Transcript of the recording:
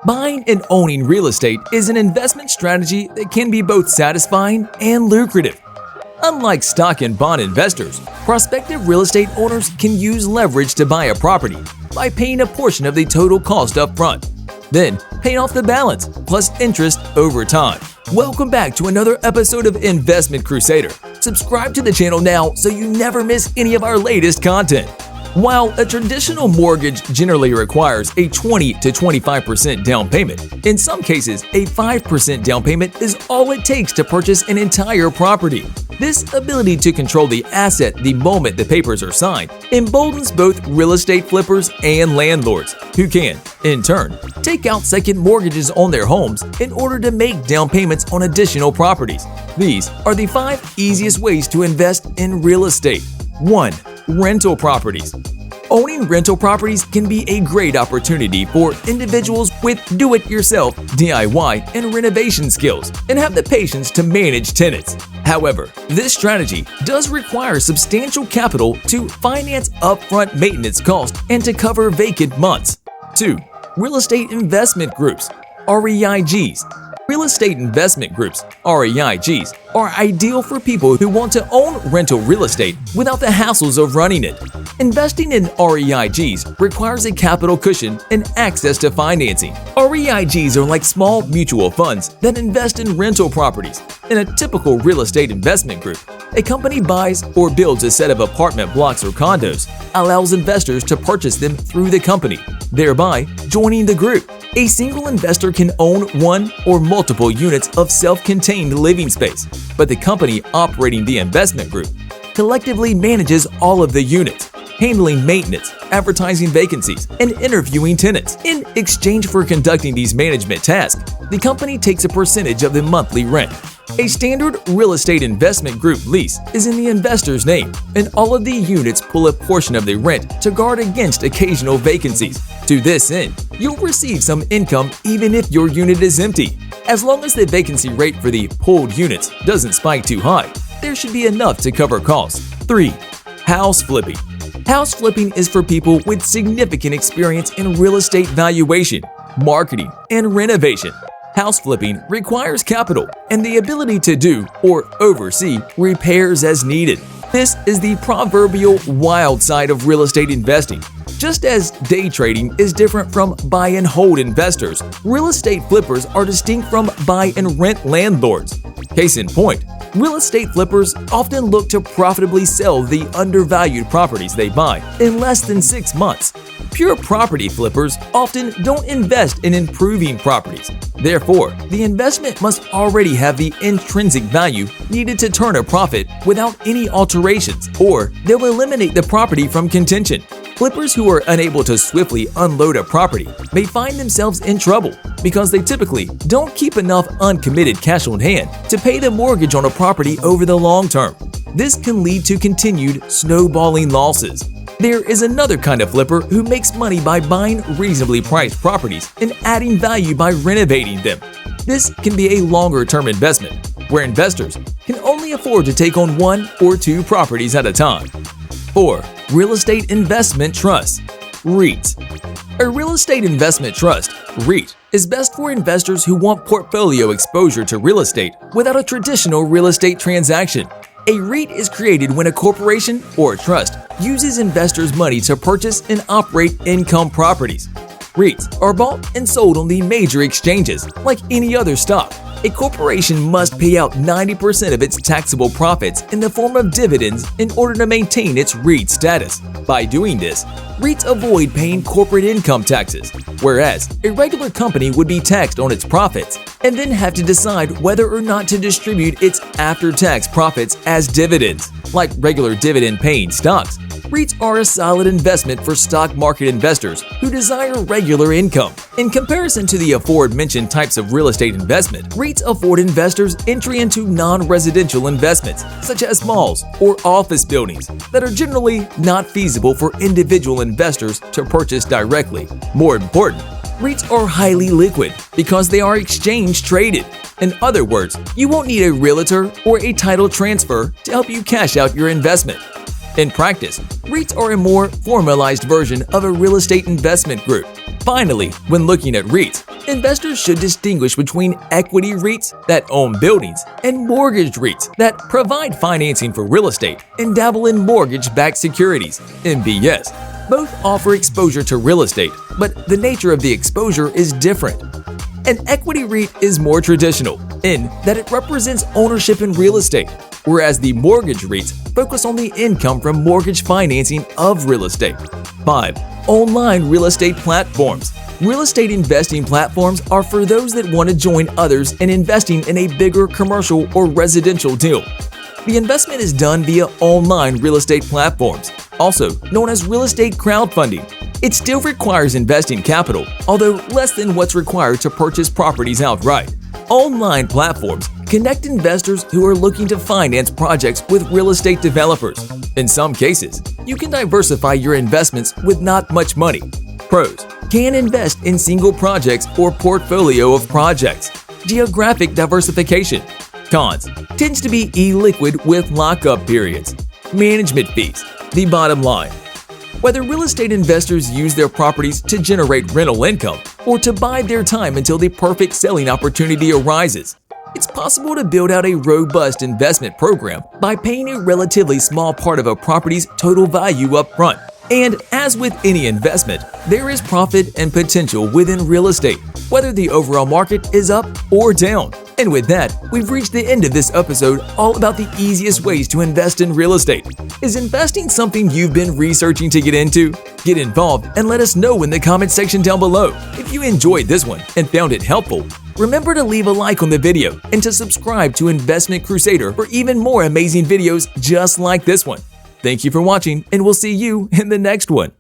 Buying and owning real estate is an investment strategy that can be both satisfying and lucrative. Unlike stock and bond investors, prospective real estate owners can use leverage to buy a property by paying a portion of the total cost up front, then paying off the balance plus interest over time. Welcome back to another episode of Investment Crusader. Subscribe to the channel now so you never miss any of our latest content. While a traditional mortgage generally requires a 20 to 25% down payment, in some cases a 5% down payment is all it takes to purchase an entire property. This ability to control the asset the moment the papers are signed emboldens both real estate flippers and landlords, who can, in turn, take out second mortgages on their homes in order to make down payments on additional properties. These are the 5 easiest ways to invest in real estate. 1. Rental properties. Owning rental properties can be a great opportunity for individuals with do-it-yourself, DIY, and renovation skills and have the patience to manage tenants. However, this strategy does require substantial capital to finance upfront maintenance costs and to cover vacant months. 2. Real estate investment groups, REIGs. Real estate investment groups, REIGs, are ideal for people who want to own rental real estate without the hassles of running it. Investing in REIGs requires a capital cushion and access to financing. REIGs are like small mutual funds that invest in rental properties. In a typical real estate investment group, a company buys or builds a set of apartment blocks or condos, allows investors to purchase them through the company, thereby joining the group. A single investor can own one or multiple units of self-contained living space, but the company operating the investment group collectively manages all of the units, handling maintenance, advertising vacancies, and interviewing tenants. In exchange for conducting these management tasks, the company takes a percentage of the monthly rent. A standard real estate investment group lease is in the investor's name, and all of the units pull a portion of the rent to guard against occasional vacancies. To this end, you'll receive some income even if your unit is empty. As long as the vacancy rate for the pulled units doesn't spike too high, there should be enough to cover costs. 3. House flipping. House flipping is for people with significant experience in real estate valuation, marketing, and renovation. House flipping requires capital and the ability to do or oversee repairs as needed. This is the proverbial wild side of real estate investing. Just as day trading is different from buy and hold investors, real estate flippers are distinct from buy and rent landlords. Case in point, real estate flippers often look to profitably sell the undervalued properties they buy in less than 6 months. Pure property flippers often don't invest in improving properties. Therefore, the investment must already have the intrinsic value needed to turn a profit without any alterations, or they'll eliminate the property from contention. Flippers who are unable to swiftly unload a property may find themselves in trouble because they typically don't keep enough uncommitted cash on hand to pay the mortgage on a property over the long term. This can lead to continued snowballing losses. There is another kind of flipper who makes money by buying reasonably priced properties and adding value by renovating them. This can be a longer-term investment, where investors can only afford to take on 1 or 2 properties at a time. 4. Real estate investment trust, REITs. A real estate investment trust, REIT, is best for investors who want portfolio exposure to real estate without a traditional real estate transaction. A REIT is created when a corporation or a trust uses investors' money to purchase and operate income properties. REITs are bought and sold on the major exchanges like any other stock. A corporation must pay out 90% of its taxable profits in the form of dividends in order to maintain its REIT status. By doing this, REITs avoid paying corporate income taxes, whereas a regular company would be taxed on its profits and then have to decide whether or not to distribute its after-tax profits as dividends. Like regular dividend-paying stocks, REITs are a solid investment for stock market investors who desire regular income. In comparison to the aforementioned types of real estate investment, REITs afford investors entry into non-residential investments, such as malls or office buildings, that are generally not feasible for individual investors to purchase directly. More important, REITs are highly liquid because they are exchange traded. In other words, you won't need a realtor or a title transfer to help you cash out your investment. In practice, REITs are a more formalized version of a real estate investment group. Finally, when looking at REITs, Investors should distinguish between equity REITs that own buildings and mortgage REITs that provide financing for real estate and dabble in mortgage-backed securities (MBS). Both offer exposure to real estate, but the nature of the exposure is different. An equity REIT is more traditional in that it represents ownership in real estate, whereas the mortgage REITs focus on the income from mortgage financing of real estate. 5. Online real estate platforms. Real estate investing platforms are for those that want to join others in investing in a bigger commercial or residential deal. The investment is done via online real estate platforms, also known as real estate crowdfunding. It still requires investing capital, although less than what's required to purchase properties outright. Online platforms connect investors who are looking to finance projects with real estate developers. In some cases, you can diversify your investments with not much money. Pros: can invest in single projects or portfolio of projects. Geographic diversification. Cons: tends to be illiquid with lockup periods. Management fees. The bottom line: whether real estate investors use their properties to generate rental income or to bide their time until the perfect selling opportunity arises, it's possible to build out a robust investment program by paying a relatively small part of a property's total value up front. And as with any investment, there is profit and potential within real estate, whether the overall market is up or down. And with that, we've reached the end of this episode all about the easiest ways to invest in real estate. Is investing something you've been researching to get into? Get involved and let us know in the comment section down below. If you enjoyed this one and found it helpful, remember to leave a like on the video and to subscribe to Investment Crusader for even more amazing videos just like this one. Thank you for watching, and we'll see you in the next one.